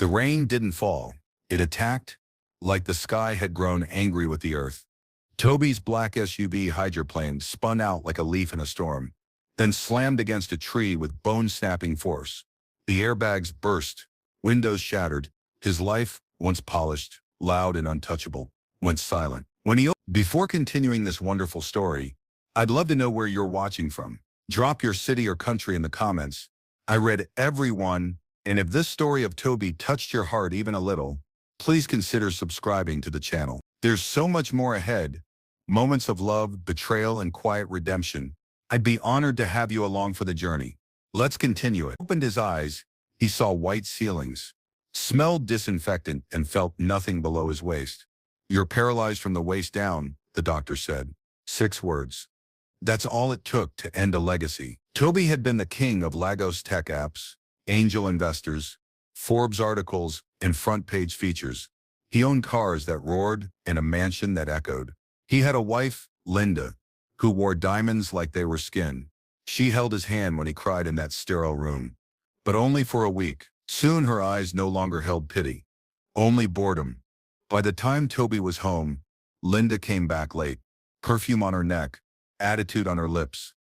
The rain didn't fall. It attacked, like the sky had grown angry with the earth. Toby's black SUV hydroplane spun out like a leaf in a storm, then slammed against a tree with bone-snapping force. The airbags burst, windows shattered. His life, once polished, loud and untouchable, went silent. Before continuing this wonderful story, I'd love to know where you're watching from. Drop your city or country in the comments. I read every one, and if this story of Toby touched your heart even a little, please consider subscribing to the channel. There's so much more ahead. Moments of love, betrayal, and quiet redemption. I'd be honored to have you along for the journey. Let's continue it. He opened his eyes. He saw white ceilings, smelled disinfectant, and felt nothing below his waist. "You're paralyzed from the waist down," the doctor said. 6 words. That's all it took to end a legacy. Toby had been the king of Lagos tech apps, angel investors, Forbes articles, and front-page features. He owned cars that roared and a mansion that echoed. He had a wife, Linda, who wore diamonds like they were skin. She held his hand when he cried in that sterile room. But only for a week. Soon her eyes no longer held pity, only boredom. By the time Toby was home, Linda came back late, perfume on her neck, attitude on her lips.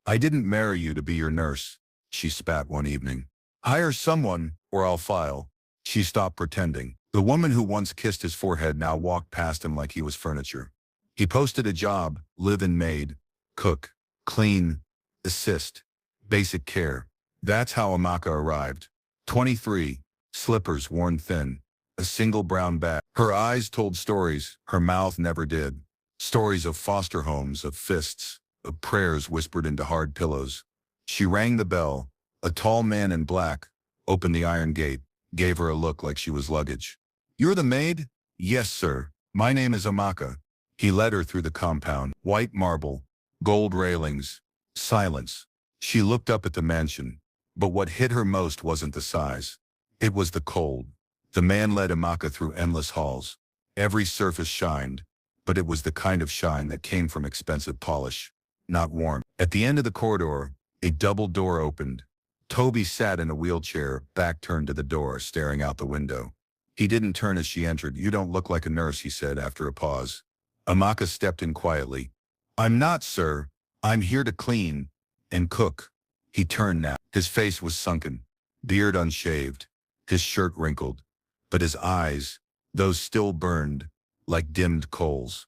"I didn't marry you to be your nurse," she spat one evening. "Hire someone, or I'll file." She stopped pretending. The woman who once kissed his forehead now walked past him like he was furniture. He posted a job, live in Maid, cook, clean, assist, basic care. That's how Amaka arrived. 23, slippers worn thin, a single brown bag. Her eyes told stories her mouth never did. Stories of foster homes, of fists, of prayers whispered into hard pillows. She rang the bell. A tall man in black opened the iron gate, gave her a look like she was luggage. "You're the maid?" "Yes, sir. My name is Amaka." He led her through the compound. White marble, gold railings, silence. She looked up at the mansion, but what hit her most wasn't the size. It was the cold. The man led Amaka through endless halls. Every surface shined, but it was the kind of shine that came from expensive polish, not warmth. At the end of the corridor, a double door opened. Toby sat in a wheelchair, back turned to the door, staring out the window. He didn't turn as she entered. "You don't look like a nurse," he said after a pause. Amaka stepped in quietly. "I'm not, sir. I'm here to clean and cook." He turned now. His face was sunken, beard unshaved, his shirt wrinkled, but his eyes, those still burned, like dimmed coals.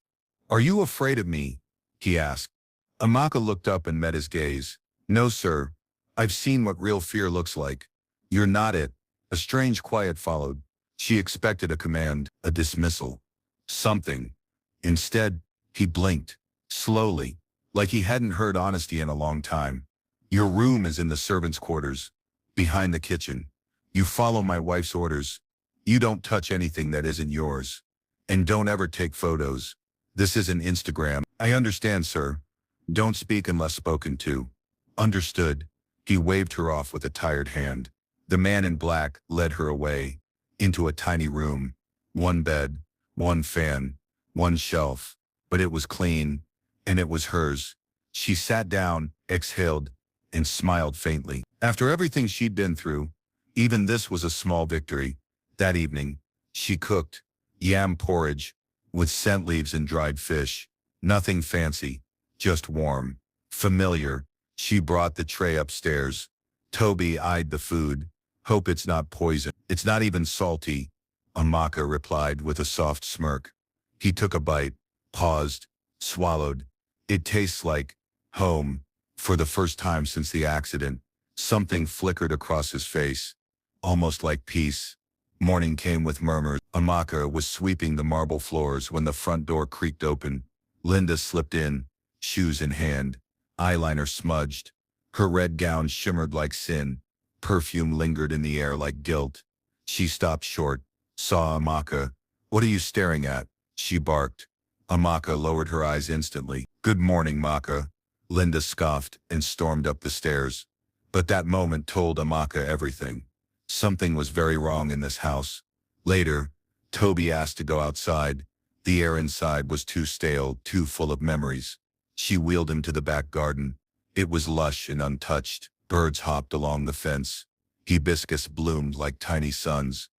"Are you afraid of me?" he asked. Amaka looked up and met his gaze. "No, sir. I've seen what real fear looks like. You're not it." A strange quiet followed. She expected a command, a dismissal, something. Instead, he blinked, slowly, like he hadn't heard honesty in a long time. "Your room is in the servants' quarters, behind the kitchen. You follow my wife's orders. You don't touch anything that isn't yours. And don't ever take photos. This isn't Instagram." "I understand, sir. Don't speak unless spoken to." "Understood." He waved her off with a tired hand. The man in black led her away, into a tiny room. One bed, one fan, one shelf, but it was clean, and it was hers. She sat down, exhaled, and smiled faintly. After everything she'd been through, even this was a small victory. That evening, she cooked yam porridge with scent leaves and dried fish. Nothing fancy, just warm, familiar. She brought the tray upstairs. Toby eyed the food. "Hope it's not poison." "It's not even salty," Amaka replied with a soft smirk. He took a bite, paused, swallowed. "It tastes like home." For the first time since the accident, something flickered across his face, almost like peace. Morning came with murmurs. Amaka was sweeping the marble floors when the front door creaked open. Linda slipped in, shoes in hand, eyeliner smudged. Her red gown shimmered like sin. Perfume lingered in the air like guilt. She stopped short, saw Amaka. "What are you staring at?" she barked. Amaka lowered her eyes instantly. "Good morning, Maka." Linda scoffed and stormed up the stairs. But that moment told Amaka everything. Something was very wrong in this house. Later, Toby asked to go outside. The air inside was too stale, too full of memories. She wheeled him to the back garden. It was lush and untouched. Birds hopped along the fence. Hibiscus bloomed like tiny suns.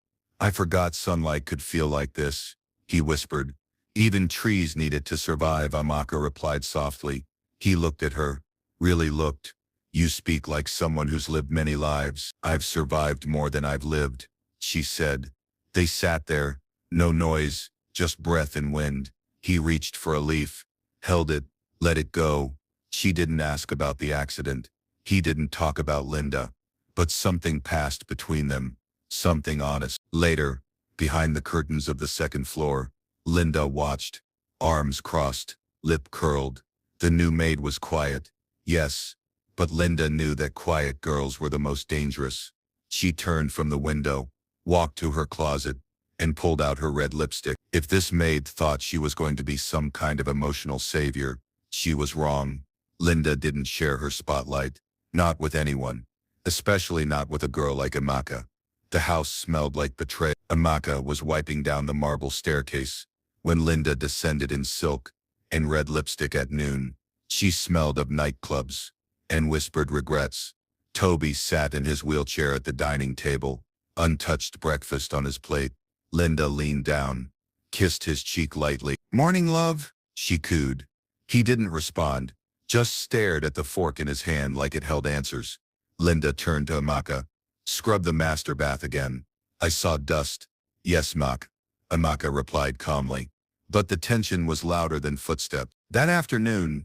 I forgot sunlight could feel like this, he whispered. Even trees need it to survive, Amaka replied softly. He looked at her. Really looked. You speak like someone who's lived many lives. I've survived more than I've lived, she said. They sat there. No noise, just breath and wind. He reached for a leaf, held it, let it go. She didn't ask about the accident. He didn't talk about Linda. But something passed between them. Something honest. Later, behind the curtains of the second floor, Linda watched, arms crossed, lip curled. The new maid was quiet, yes, but Linda knew that quiet girls were the most dangerous. She turned from the window, walked to her closet, and pulled out her red lipstick. If this maid thought she was going to be some kind of emotional savior, she was wrong. Linda didn't share her spotlight, not with anyone, especially not with a girl like Amaka. The house smelled like betrayal. Amaka was wiping down the marble staircase when Linda descended in silk and red lipstick at noon. She smelled of nightclubs and whispered regrets. Toby sat in his wheelchair at the dining table, untouched breakfast on his plate. Linda leaned down, kissed his cheek lightly. Morning, love, she cooed. He didn't respond, just stared at the fork in his hand like it held answers. Linda turned to Amaka. Scrub the master bath again. I saw dust. Yes, Mak. Amaka replied calmly. But the tension was louder than footsteps. That afternoon,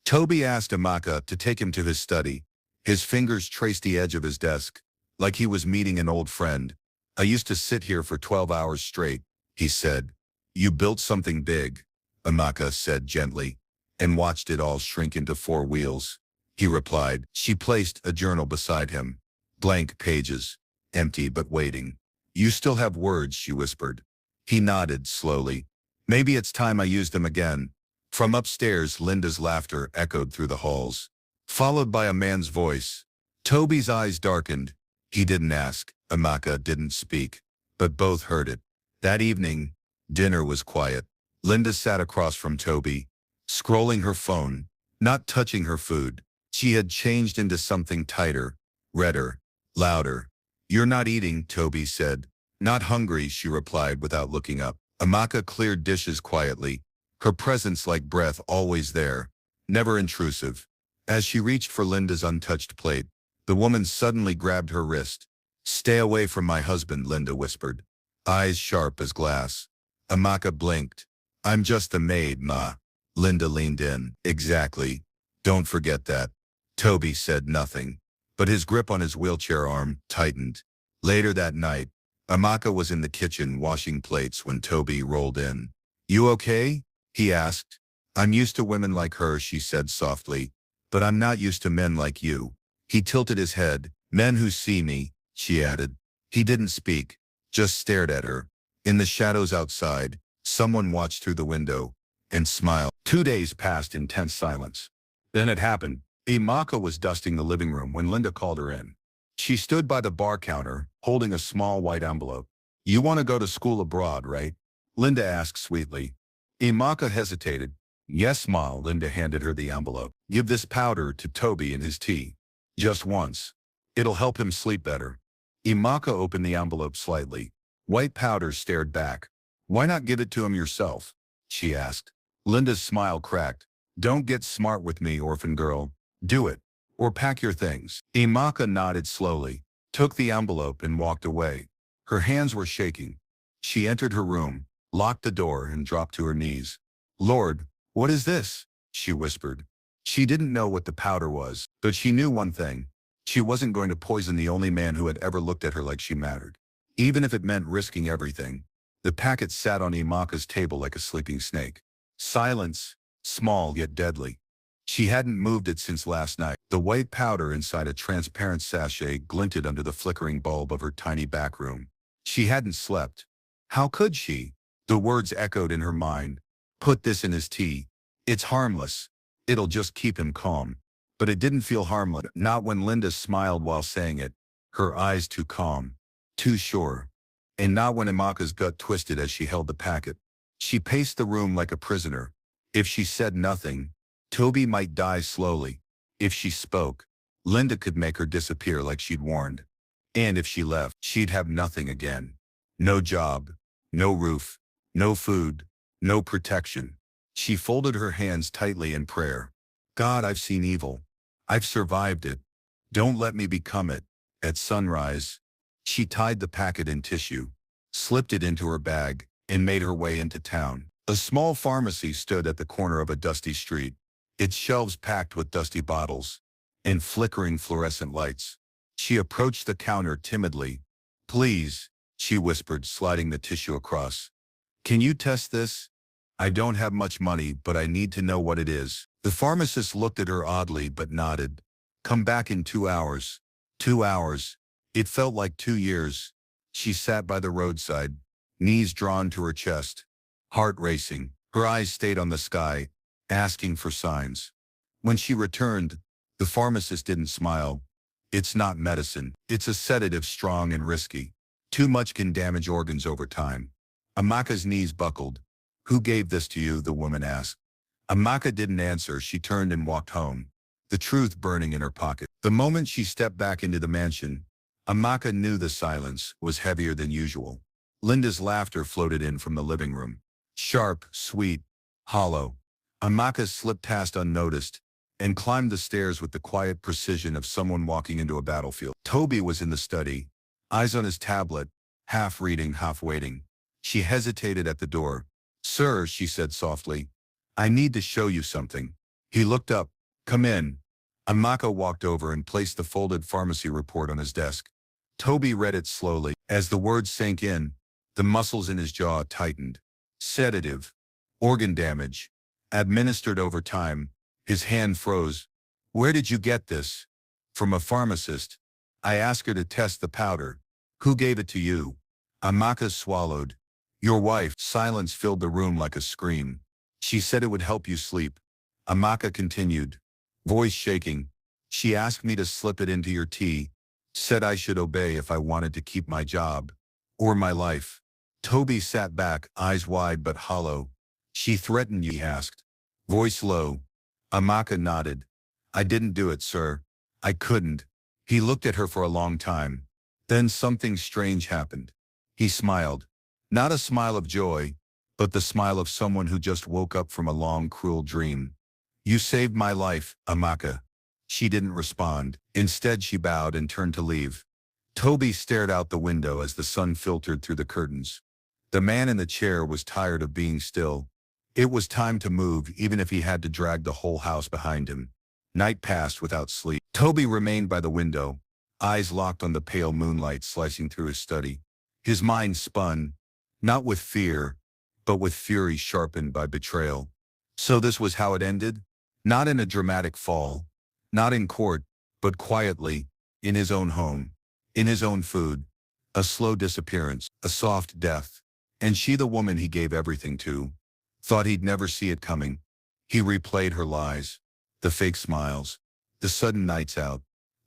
Toby asked Amaka to take him to his study. His fingers traced the edge of his desk, like he was meeting an old friend. I used to sit here for 12 hours straight, he said. You built something big, Amaka said gently, and watched it all shrink into 4 wheels. He replied. She placed a journal beside him. Blank pages, empty but waiting. You still have words, she whispered. He nodded slowly. Maybe it's time I used them again. From upstairs, Linda's laughter echoed through the halls, followed by a man's voice. Toby's eyes darkened. He didn't ask. Amaka didn't speak, but both heard it. That evening, dinner was quiet. Linda sat across from Toby, scrolling her phone, not touching her food. She had changed into something tighter, redder, louder. You're not eating, Toby said. Not hungry, she replied without looking up. Amaka cleared dishes quietly, her presence like breath always there, never intrusive. As she reached for Linda's untouched plate, the woman suddenly grabbed her wrist. Stay away from my husband, Linda whispered, eyes sharp as glass. Amaka blinked. I'm just the maid, Ma. Linda leaned in. Exactly. Don't forget that. Toby said nothing, but his grip on his wheelchair arm tightened. Later that night, Amaka was in the kitchen washing plates when Toby rolled in. You okay? He asked. I'm used to women like her, she said softly, but I'm not used to men like you. He tilted his head. Men who see me, she added. He didn't speak, just stared at her. In the shadows outside, someone watched through the window and smiled. 2 days passed in tense silence. Then it happened. Amaka was dusting the living room when Linda called her in. She stood by the bar counter, holding a small white envelope. You want to go to school abroad, right? Linda asked sweetly. Amaka hesitated. Yes, Ma. Linda handed her the envelope. Give this powder to Toby in his tea. Just once. It'll help him sleep better. Amaka opened the envelope slightly. White powder stared back. Why not give it to him yourself? She asked. Linda's smile cracked. Don't get smart with me, orphan girl. Do it. Or pack your things. Amaka nodded slowly, took the envelope and walked away. Her hands were shaking. She entered her room, locked the door and dropped to her knees. Lord, what is this? She whispered. She didn't know what the powder was, but she knew one thing. She wasn't going to poison the only man who had ever looked at her like she mattered. Even if it meant risking everything. The packet sat on Amaka's table like a sleeping snake. Silence, small yet deadly. She hadn't moved it since last night. The white powder inside a transparent sachet glinted under the flickering bulb of her tiny back room. She hadn't slept. How could she? The words echoed in her mind. Put this in his tea. It's harmless. It'll just keep him calm. But it didn't feel harmless. Not when Linda smiled while saying it, her eyes too calm, too sure. And not when Amaka's gut twisted as she held the packet. She paced the room like a prisoner. If she said nothing, Toby might die slowly. If she spoke, Linda could make her disappear like she'd warned. And if she left, she'd have nothing again. No job, no roof, no food, no protection. She folded her hands tightly in prayer. God, I've seen evil. I've survived it. Don't let me become it. At sunrise, she tied the packet in tissue, slipped it into her bag, and made her way into town. A small pharmacy stood at the corner of a dusty street, its shelves packed with dusty bottles and flickering fluorescent lights. She approached the counter timidly. Please, she whispered, sliding the tissue across. Can you test this? I don't have much money, but I need to know what it is. The pharmacist looked at her oddly but nodded. Come back in 2 hours. 2 hours. It felt like 2 years. She sat by the roadside, knees drawn to her chest, heart racing. Her eyes stayed on the sky, asking for signs. When she returned, the pharmacist didn't smile. It's not medicine. It's a sedative strong and risky. Too much can damage organs over time. Amaka's knees buckled. Who gave this to you? The woman asked. Amaka didn't answer. She turned and walked home, the truth burning in her pocket. The moment she stepped back into the mansion, Amaka knew the silence was heavier than usual. Linda's laughter floated in from the living room. Sharp, sweet, hollow. Amaka slipped past unnoticed and climbed the stairs with the quiet precision of someone walking into a battlefield. Toby was in the study, eyes on his tablet, half reading, half waiting. She hesitated at the door. Sir, she said softly, I need to show you something. He looked up. Come in. Amaka walked over and placed the folded pharmacy report on his desk. Toby read it slowly. As the words sank in, the muscles in his jaw tightened. Sedative. Organ damage. Administered over time. His hand froze. Where did you get this? From a pharmacist. I asked her to test the powder. Who gave it to you? Amaka swallowed. Your wife. Silence filled the room like a scream. She said it would help you sleep. Amaka continued, voice shaking. She asked me to slip it into your tea. Said I should obey if I wanted to keep my job. Or my life. Toby sat back, eyes wide but hollow. She threatened you? He asked. Voice low. Amaka nodded. I didn't do it, sir. I couldn't. He looked at her for a long time. Then something strange happened. He smiled. Not a smile of joy, but the smile of someone who just woke up from a long, cruel dream. You saved my life, Amaka. She didn't respond. Instead, she bowed and turned to leave. Toby stared out the window as the sun filtered through the curtains. The man in the chair was tired of being still. It was time to move, even if he had to drag the whole house behind him. Night passed without sleep. Toby remained by the window, eyes locked on the pale moonlight slicing through his study. His mind spun, not with fear, but with fury sharpened by betrayal. So this was how it ended? Not in a dramatic fall, not in court, but quietly, in his own home, in his own food. A slow disappearance, a soft death. And she, the woman he gave everything to, thought he'd never see it coming. He replayed her lies, the fake smiles, the sudden nights out,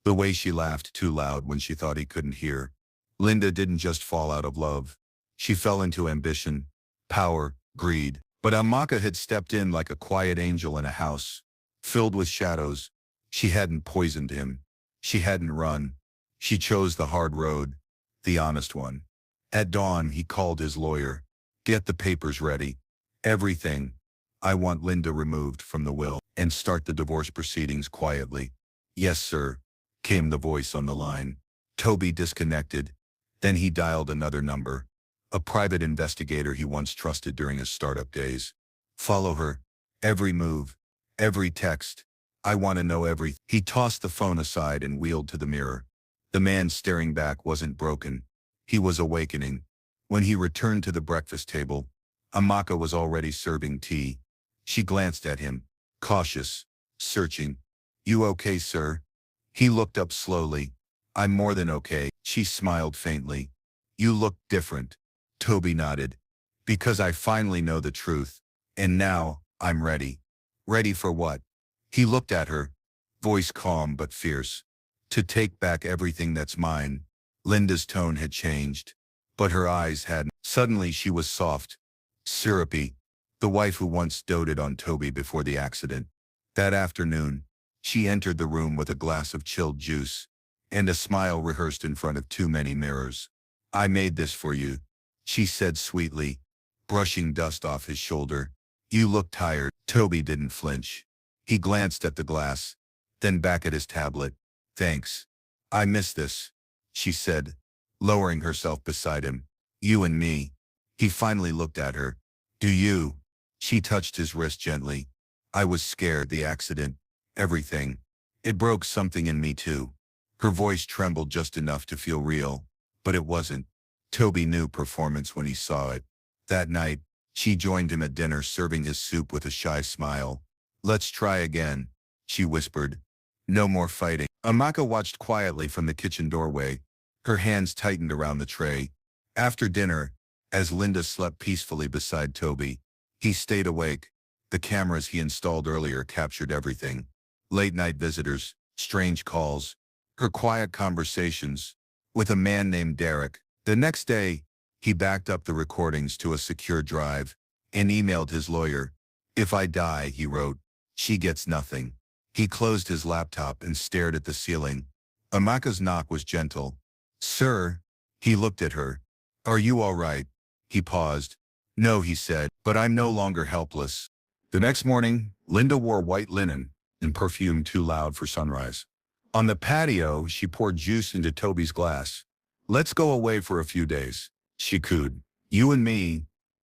the way she laughed too loud when she thought he couldn't hear. Linda didn't just fall out of love. She fell into ambition, power, greed. But Amaka had stepped in like a quiet angel in a house, filled with shadows. She hadn't poisoned him. She hadn't run. She chose the hard road, the honest one. At dawn, he called his lawyer. Get the papers ready. Everything. I want Linda removed from the will and start the divorce proceedings quietly. Yes, sir, came the voice on the line. Toby disconnected. Then he dialed another number. A private investigator he once trusted during his startup days. Follow her. Every move. Every text. I want to know everything. He tossed the phone aside and wheeled to the mirror. The man staring back wasn't broken. He was awakening. When he returned to the breakfast table, Amaka was already serving tea. She glanced at him, cautious, searching. You okay, sir? He looked up slowly. I'm more than okay. She smiled faintly. You look different. Toby nodded. Because I finally know the truth. And now, I'm ready. Ready for what? He looked at her, voice calm but fierce. To take back everything that's mine. Linda's tone had changed, but her eyes hadn't. Suddenly she was soft, syrupy, the wife who once doted on Toby before the accident. That afternoon, she entered the room with a glass of chilled juice and a smile rehearsed in front of too many mirrors. I made this for you, she said sweetly, brushing dust off his shoulder. You look tired. Toby didn't flinch. He glanced at the glass, then back at his tablet. Thanks. I miss this, she said, lowering herself beside him. You and me. He finally looked at her. Do you? She touched his wrist gently. I was scared. The accident. Everything. It broke something in me too. Her voice trembled just enough to feel real, but it wasn't. Toby knew performance when he saw it. That night, she joined him at dinner, serving his soup with a shy smile. Let's try again, she whispered. No more fighting. Amaka watched quietly from the kitchen doorway. Her hands tightened around the tray. After dinner, as Linda slept peacefully beside Toby, he stayed awake. The cameras he installed earlier captured everything. Late-night visitors, strange calls, her quiet conversations with a man named Derek. The next day, he backed up the recordings to a secure drive and emailed his lawyer. If I die, he wrote, she gets nothing. He closed his laptop and stared at the ceiling. Amaka's knock was gentle. Sir? He looked at her. Are you all right? He paused. No, he said, but I'm no longer helpless. The next morning, Linda wore white linen and perfume too loud for sunrise. On the patio, she poured juice into Toby's glass. Let's go away for a few days, she cooed. You and me,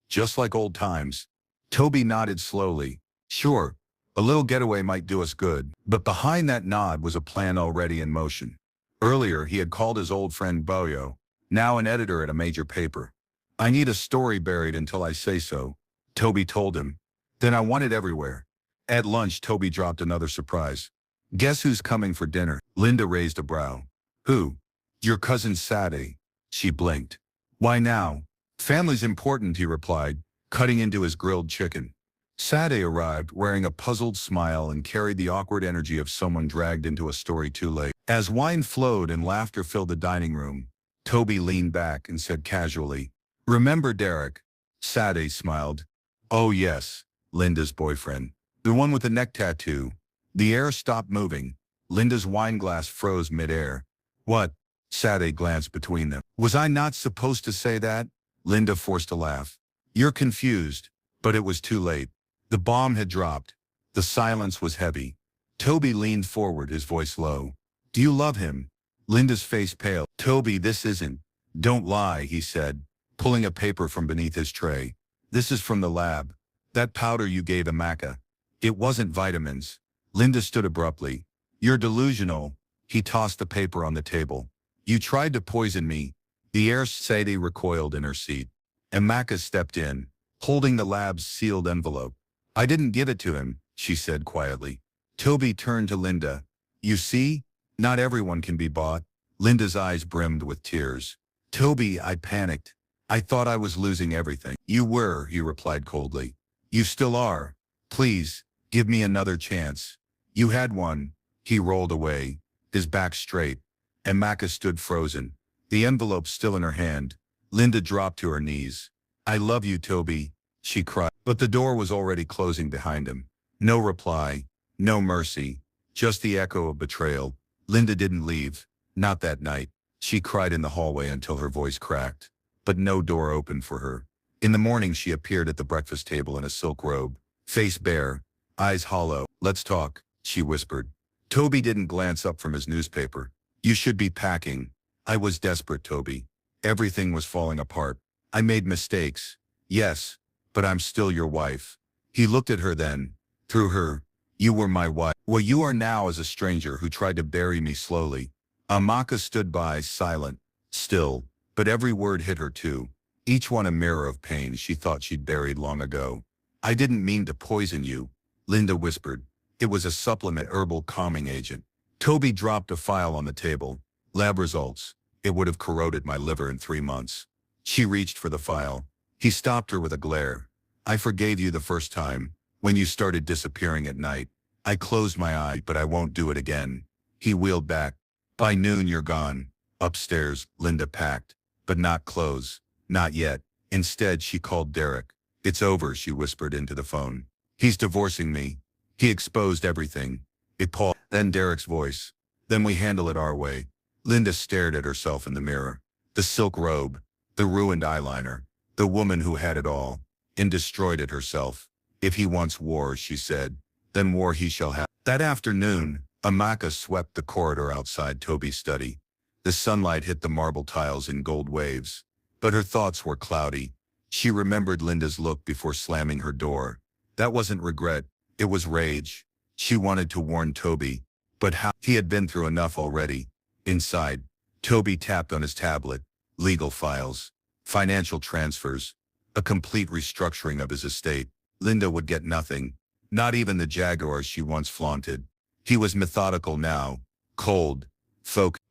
just like old times. Toby nodded slowly. Sure, a little getaway might do us good. But behind that nod was a plan already in motion. Earlier, he had called his old friend Boyo, now an editor at a major paper. I need a story buried until I say so, Toby told him. Then I want it everywhere. At lunch, Toby dropped another surprise. Guess who's coming for dinner? Linda raised a brow. Who? Your cousin Sadie. She blinked. Why now? Family's important, he replied, cutting into his grilled chicken. Sadie arrived, wearing a puzzled smile and carried the awkward energy of someone dragged into a story too late. As wine flowed and laughter filled the dining room, Toby leaned back and said casually, Remember Derek? Sadie smiled. Oh yes, Linda's boyfriend. The one with the neck tattoo. The air stopped moving. Linda's wine glass froze midair. What? Sadie glanced between them. Was I not supposed to say that? Linda forced a laugh. You're confused, but it was too late. The bomb had dropped. The silence was heavy. Toby leaned forward, his voice low. Do you love him? Linda's face paled. Toby, this isn't. Don't lie, he said, pulling a paper from beneath his tray. This is from the lab. That powder you gave Amaka. It wasn't vitamins. Linda stood abruptly. You're delusional. He tossed the paper on the table. You tried to poison me. The air. Sadie recoiled in her seat. Amaka stepped in, holding the lab's sealed envelope. I didn't give it to him, she said quietly. Toby turned to Linda. You see? Not everyone can be bought. Linda's eyes brimmed with tears. Toby, I panicked. I thought I was losing everything. You were, he replied coldly. You still are. Please, give me another chance. You had one. He rolled away, his back straight. Amaka stood frozen, the envelope still in her hand. Linda dropped to her knees. I love you, Toby, she cried. But the door was already closing behind him. No reply, no mercy, just the echo of betrayal. Linda didn't leave, not that night. She cried in the hallway until her voice cracked, but no door opened for her. In the morning, she appeared at the breakfast table in a silk robe, face bare, eyes hollow. Let's talk, she whispered. Toby didn't glance up from his newspaper. You should be packing. I was desperate, Toby. Everything was falling apart. I made mistakes. Yes, but I'm still your wife. He looked at her then. Through her, you were my wife. What you are now is a stranger who tried to bury me slowly. Amaka stood by, silent, still, but every word hit her too. Each one a mirror of pain she thought she'd buried long ago. I didn't mean to poison you, Linda whispered. It was a supplement herbal calming agent. Toby dropped a file on the table. Lab results. It would have corroded my liver in 3 months. She reached for the file. He stopped her with a glare. I forgave you the first time, when you started disappearing at night. I closed my eye, but I won't do it again. He wheeled back. By noon, you're gone. Upstairs, Linda packed, but not clothes. Not yet. Instead, she called Derek. It's over, she whispered into the phone. He's divorcing me. He exposed everything. It paused. Then Derek's voice. Then we handle it our way. Linda stared at herself in the mirror. The silk robe, the ruined eyeliner, The woman who had it all, and destroyed it herself. If he wants war, she said, then war he shall have. That afternoon, Amaka swept the corridor outside Toby's study. The sunlight hit the marble tiles in gold waves. But her thoughts were cloudy. She remembered Linda's look before slamming her door. That wasn't regret, it was rage. She wanted to warn Toby, but how? He had been through enough already. Inside, Toby tapped on his tablet. Legal files, financial transfers, a complete restructuring of his estate. Linda would get nothing, not even the Jaguars she once flaunted. He was methodical now, cold,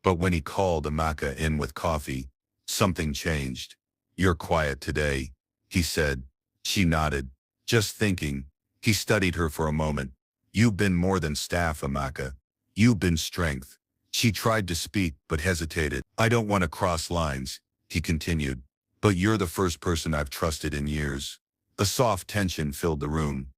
but when he called Amaka in with coffee, something changed. You're quiet today, he said. She nodded. Just thinking. He studied her for a moment. You've been more than staff, Amaka. You've been strength. She tried to speak but hesitated. I don't want to cross lines, he continued, but you're the first person I've trusted in years. A soft tension filled the room.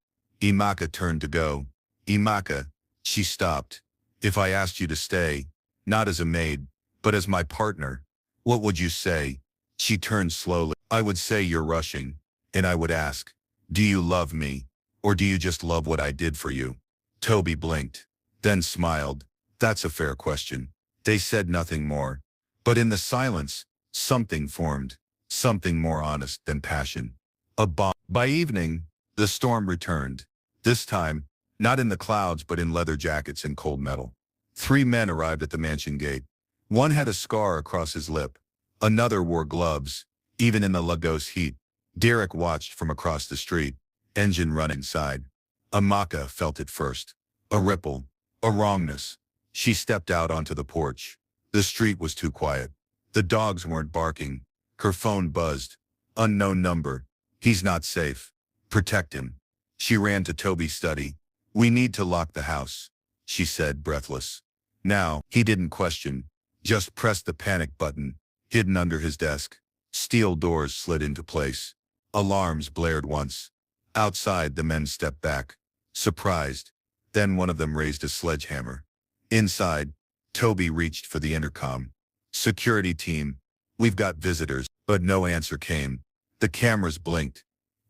Amaka turned to go. Amaka, she stopped. If I asked you to stay, not as a maid, but as my partner, what would you say? She turned slowly. I would say you're rushing, and I would ask, do you love me, or do you just love what I did for you? Toby blinked, then smiled. That's a fair question. They said nothing more. But in the silence, something formed, something more honest than passion. A bomb. By evening, the storm returned. This time, not in the clouds but in leather jackets and cold metal. 3 men arrived at the mansion gate. One had a scar across his lip. Another wore gloves, even in the Lagos heat. Derek watched from across the street, engine running inside. Amaka felt it first. A ripple, a wrongness. She stepped out onto the porch. The street was too quiet. The dogs weren't barking. Her phone buzzed. Unknown number. He's not safe. Protect him. She ran to Toby's study. We need to lock the house, she said, breathless. Now, he didn't question. Just pressed the panic button, hidden under his desk. Steel doors slid into place. Alarms blared once. Outside, the men stepped back, surprised. Then one of them raised a sledgehammer. Inside, Toby reached for the intercom. Security team, we've got visitors, but no answer came. The cameras blinked.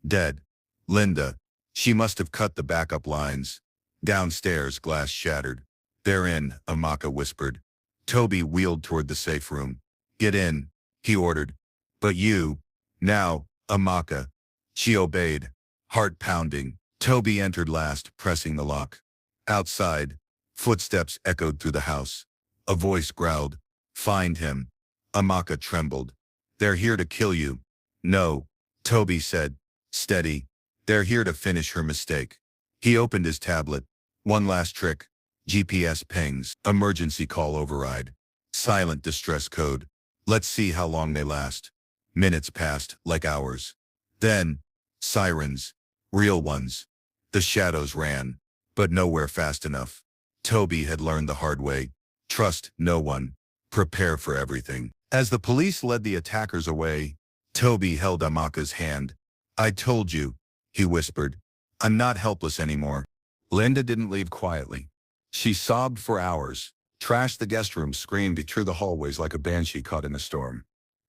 Dead. Linda. She must have cut the backup lines. Downstairs, glass shattered. They're in, Amaka whispered. Toby wheeled toward the safe room. Get in, he ordered. But you. Now, Amaka. She obeyed. Heart pounding. Toby entered last, pressing the lock. Outside, footsteps echoed through the house. A voice growled. Find him. Amaka trembled. They're here to kill you. No, Toby said. Steady. They're here to finish her mistake. He opened his tablet. One last trick. GPS pings. Emergency call override. Silent distress code. Let's see how long they last. Minutes passed, like hours. Then, sirens. Real ones. The shadows ran, but nowhere fast enough. Toby had learned the hard way. Trust no one. Prepare for everything. As the police led the attackers away, Toby held Amaka's hand. I told you, he whispered. I'm not helpless anymore. Linda didn't leave quietly. She sobbed for hours, trashed the guest room, screamed through the hallways like a banshee caught in a storm.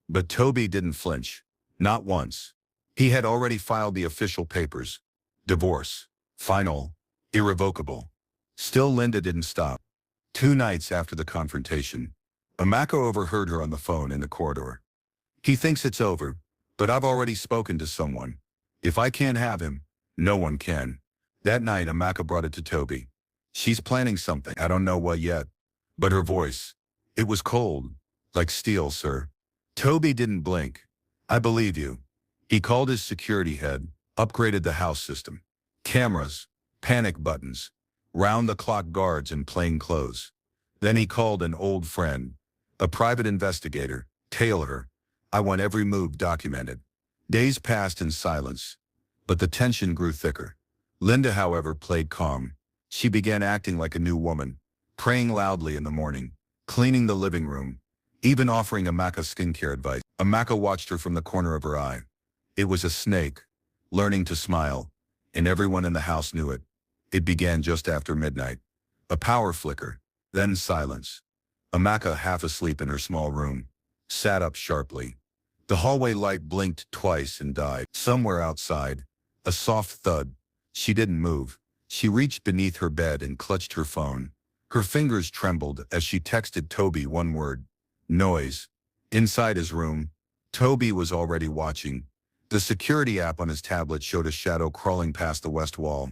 But Toby didn't flinch. Not once. He had already filed the official papers. Divorce. Final. Irrevocable. Still, Linda didn't stop. 2 nights after the confrontation, Amaka overheard her on the phone in the corridor. He thinks it's over, but I've already spoken to someone. If I can't have him, no one can. That night, Amaka brought it to Toby. She's planning something. I don't know what yet. But her voice, it was cold, like steel, sir. Toby didn't blink. I believe you. He called his security head, upgraded the house system. Cameras, panic buttons, round-the-clock guards in plain clothes. Then he called an old friend, a private investigator, Taylor. I want every move documented. Days passed in silence, but the tension grew thicker. Linda, however, played calm. She began acting like a new woman, praying loudly in the morning, cleaning the living room, even offering Amaka skincare advice. Amaka watched her from the corner of her eye. It was a snake, learning to smile, and everyone in the house knew it. It began just after midnight. A power flicker, then silence. Amaka, half asleep in her small room, sat up sharply. The hallway light blinked twice and died. Somewhere outside, a soft thud. She didn't move. She reached beneath her bed and clutched her phone. Her fingers trembled as she texted Toby one word: noise. Inside his room, Toby was already watching. The security app on his tablet showed a shadow crawling past the west wall.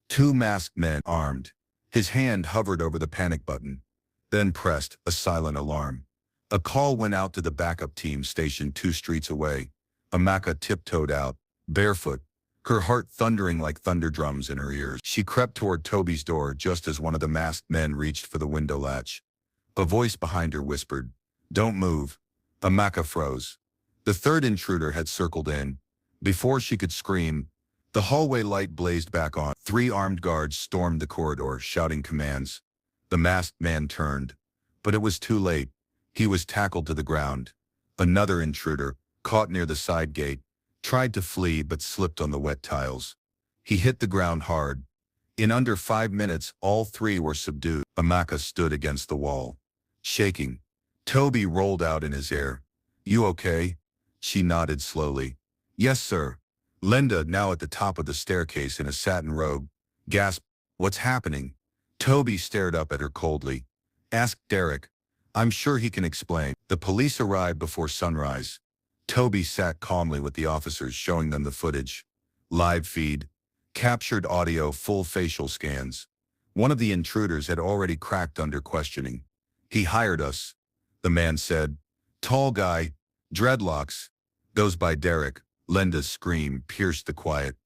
Two masked men, armed. His hand hovered over the panic button, then pressed a silent alarm. A call went out to the backup team stationed 2 streets away. Amaka tiptoed out, barefoot, her heart thundering like thunder drums in her ears. She crept toward Toby's door just as one of the masked men reached for the window latch. A voice behind her whispered, "Don't move." Amaka froze. The third intruder had circled in. Before she could scream, the hallway light blazed back on. 3 armed guards stormed the corridor, shouting commands. The masked man turned, but it was too late. He was tackled to the ground. Another intruder, caught near the side gate, tried to flee but slipped on the wet tiles. He hit the ground hard. In under 5 minutes, all 3 were subdued. Amaka stood against the wall, shaking. Toby rolled out in his ear. "You okay?" She nodded slowly. "Yes, sir." Linda, now at the top of the staircase in a satin robe, gasped, "What's happening?" Toby stared up at her coldly. "Ask Derek. I'm sure he can explain." The police arrived before sunrise. Toby sat calmly with the officers, showing them the footage. Live feed, captured audio, full facial scans. One of the intruders had already cracked under questioning. "He hired us," the man said. "Tall guy, dreadlocks. Goes by Derek." Linda's scream pierced the quiet.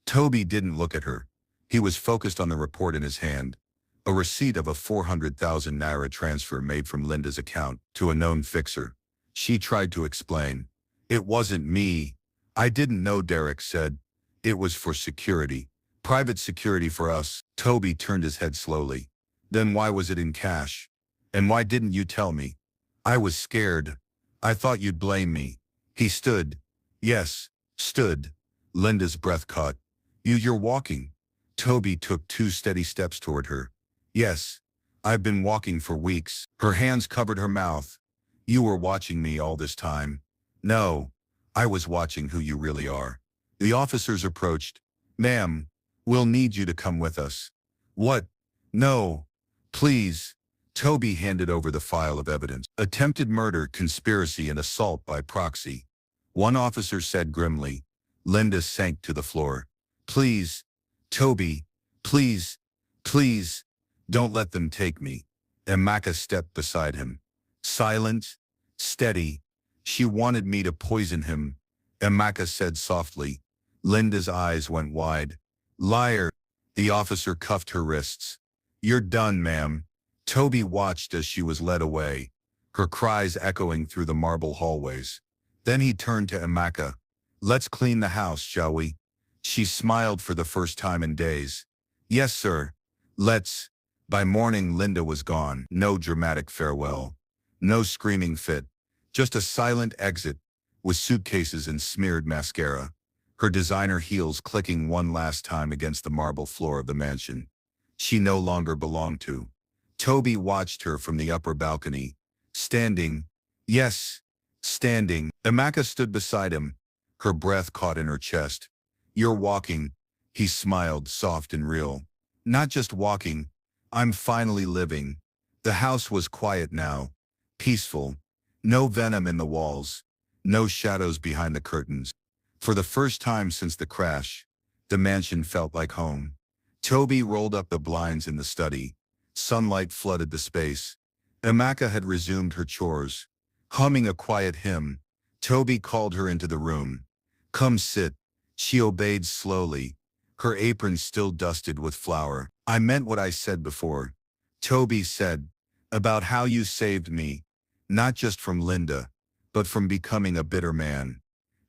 Toby didn't look at her. He was focused on the report in his hand. A receipt of a 400,000 naira transfer made from Linda's account to a known fixer. She tried to explain. "It wasn't me. I didn't know," Derek said. "It was for security. Private security for us." Toby turned his head slowly. "Then why was it in cash? And why didn't you tell me?" "I was scared. I thought you'd blame me." He stood. "Yes, stood." Linda's breath caught. You're walking." Toby took 2 steady steps toward her. "Yes, I've been walking for weeks." Her hands covered her mouth. "You were watching me all this time." "No, I was watching who you really are." The officers approached. "Ma'am, we'll need you to come with us." "What? No. Please." Toby handed over the file of evidence. "Attempted murder, conspiracy, and assault by proxy," one officer said grimly. Linda sank to the floor. "Please, Toby, please, please, don't let them take me." Amaka stepped beside him. Silent, steady. "She wanted me to poison him," Amaka said softly. Linda's eyes went wide. "Liar." The officer cuffed her wrists. "You're done, ma'am." Toby watched as she was led away, her cries echoing through the marble hallways. Then he turned to Amaka. "Let's clean the house, shall we?" She smiled for the first time in days. "Yes, sir. Let's." By morning, Linda was gone. No dramatic farewell. No screaming fit. Just a silent exit, with suitcases and smeared mascara. Her designer heels clicking one last time against the marble floor of the mansion she no longer belonged to. Toby watched her from the upper balcony. Standing. Yes, standing. Amaka stood beside him. Her breath caught in her chest. "You're walking." He smiled, soft and real. "Not just walking. I'm finally living." The house was quiet now. Peaceful. No venom in the walls. No shadows behind the curtains. For the first time since the crash, the mansion felt like home. Toby rolled up the blinds in the study. Sunlight flooded the space. Amaka had resumed her chores. Humming a quiet hymn, Toby called her into the room. "Come sit." She obeyed slowly, her apron still dusted with flour. "I meant what I said before," Toby said, "about how you saved me, not just from Linda, but from becoming a bitter man."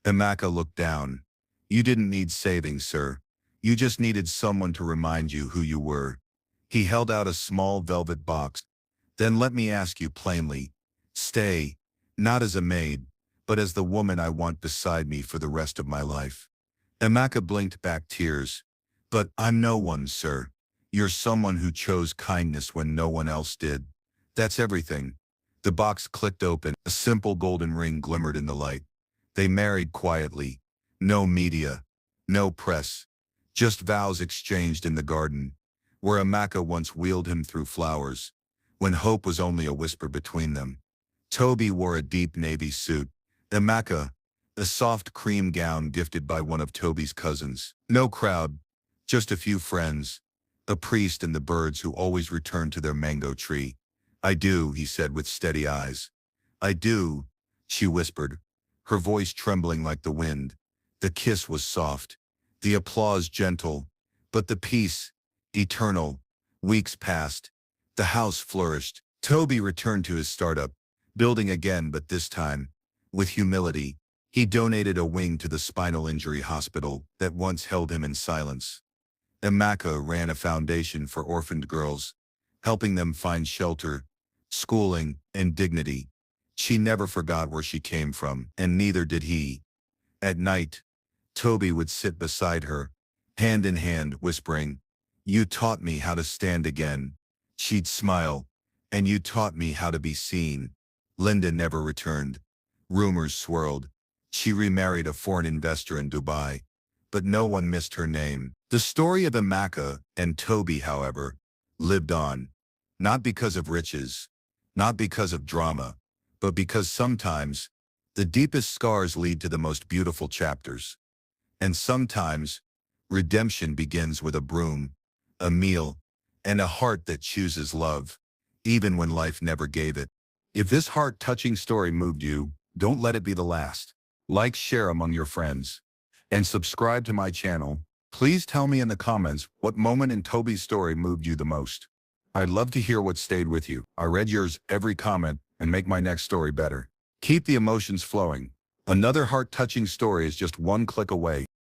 Amaka looked down. "You didn't need saving, sir. You just needed someone to remind you who you were." He held out a small velvet box. "Then let me ask you plainly. Stay, not as a maid, but as the woman I want beside me for the rest of my life." Amaka blinked back tears. "But I'm no one, sir. You're someone who chose kindness when no one else did. That's everything." The box clicked open. A simple golden ring glimmered in the light. They married quietly. No media, no press, just vows exchanged in the garden, where Amaka once wheeled him through flowers, when hope was only a whisper between them. Toby wore a deep navy suit. Amaka, a soft cream gown gifted by one of Toby's cousins. No crowd, just a few friends, a priest and the birds who always returned to their mango tree. "I do," he said with steady eyes. "I do," she whispered, her voice trembling like the wind. The kiss was soft, the applause gentle, but the peace, eternal. Weeks passed. The house flourished. Toby returned to his startup, building again, but this time, with humility. He donated a wing to the spinal injury hospital that once held him in silence. Amaka ran a foundation for orphaned girls, helping them find shelter, schooling, and dignity. She never forgot where she came from, and neither did he. At night, Toby would sit beside her, hand in hand, whispering, "You taught me how to stand again." She'd smile, "And you taught me how to be seen." Linda never returned. Rumors swirled. She remarried a foreign investor in Dubai, but no one missed her name. The story of Amaka and Toby, however, lived on, not because of riches, not because of drama, but because sometimes the deepest scars lead to the most beautiful chapters. And sometimes redemption begins with a broom, a meal, and a heart that chooses love, even when life never gave it. If this heart-touching story moved you, don't let it be the last. Like, share among your friends, and subscribe to my channel. Please tell me in the comments what moment in Toby's story moved you the most. I'd love to hear what stayed with you. I read yours every comment and make my next story better. Keep the emotions flowing. Another heart-touching story is just one click away.